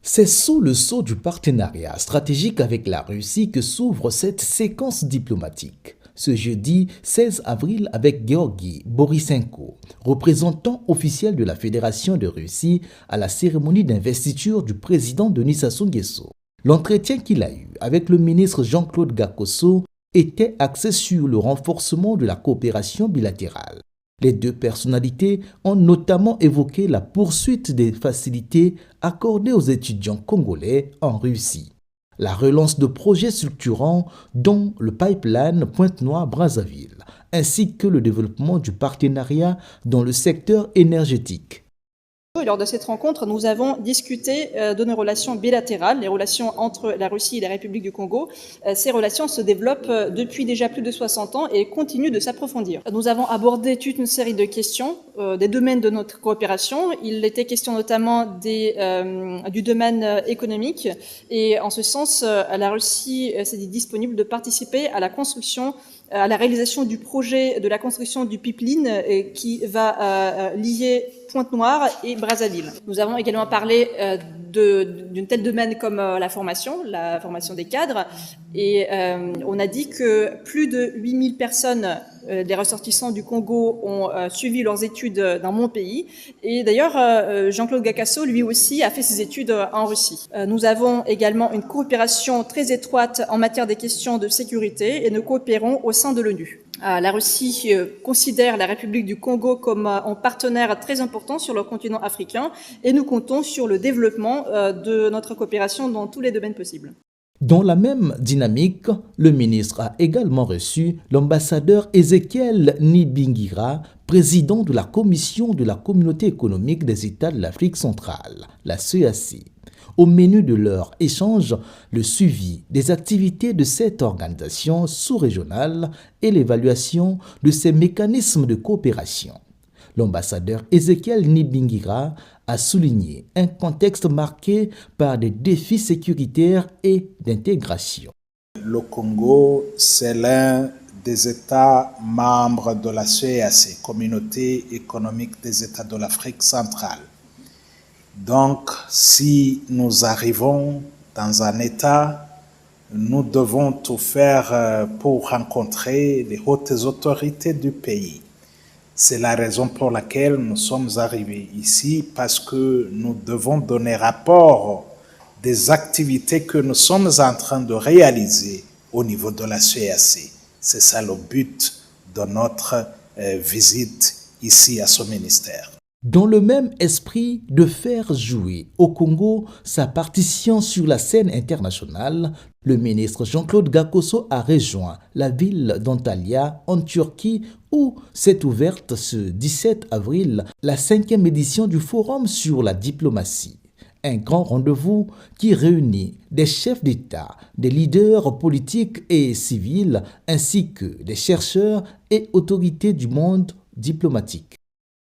C'est sous le sceau du partenariat stratégique avec la Russie que s'ouvre cette séquence diplomatique. Ce jeudi 16 avril avec Georgi Borisenko, représentant officiel de la Fédération de Russie à la cérémonie d'investiture du président Denis Sassou Nguesso. L'entretien qu'il a eu avec le ministre Jean-Claude Gakosso était axé sur le renforcement de la coopération bilatérale. Les deux personnalités ont notamment évoqué la poursuite des facilités accordées aux étudiants congolais en Russie, la relance de projets structurants dont le pipeline Pointe-Noire-Brazzaville, ainsi que le développement du partenariat dans le secteur énergétique. Lors de cette rencontre, nous avons discuté de nos relations bilatérales, les relations entre la Russie et la République du Congo. Ces relations se développent depuis déjà plus de 60 ans et continuent de s'approfondir. Nous avons abordé toute une série de questions des domaines de notre coopération. Il était question notamment du domaine économique et en ce sens, la Russie s'est dit disponible de participer à la construction, à la réalisation du projet de la construction du pipeline qui va lier Pointe-Noire et Brazzaville. Nous avons également parlé d'un tel domaine comme la formation des cadres, et on a dit que plus de 8000 personnes, des ressortissants du Congo, ont suivi leurs études dans mon pays, et d'ailleurs Jean-Claude Gakosso, lui aussi, a fait ses études en Russie. Nous avons également une coopération très étroite en matière des questions de sécurité, et nous coopérons au sein de l'ONU. La Russie considère la République du Congo comme un partenaire très important sur le continent africain et nous comptons sur le développement de notre coopération dans tous les domaines possibles. Dans la même dynamique, le ministre a également reçu l'ambassadeur Ezekiel Nibingira, président de la Commission de la Communauté économique des États de l'Afrique centrale, la CEEAC. Au menu de leur échange, le suivi des activités de cette organisation sous-régionale et l'évaluation de ses mécanismes de coopération. L'ambassadeur Ezekiel Nibingira a souligné un contexte marqué par des défis sécuritaires et d'intégration. Le Congo, c'est l'un des États membres de la CEEAC, Communauté économique des États de l'Afrique centrale. Donc, si nous arrivons dans un État, nous devons tout faire pour rencontrer les hautes autorités du pays. C'est la raison pour laquelle nous sommes arrivés ici, parce que nous devons donner rapport des activités que nous sommes en train de réaliser au niveau de la CEEAC. C'est ça le but de notre visite ici à ce ministère. Dans le même esprit de faire jouer au Congo sa partition sur la scène internationale, le ministre Jean-Claude Gakosso a rejoint la ville d'Antalya en Turquie où s'est ouverte ce 17 avril la 5e édition du Forum sur la diplomatie. Un grand rendez-vous qui réunit des chefs d'État, des leaders politiques et civils ainsi que des chercheurs et autorités du monde diplomatique.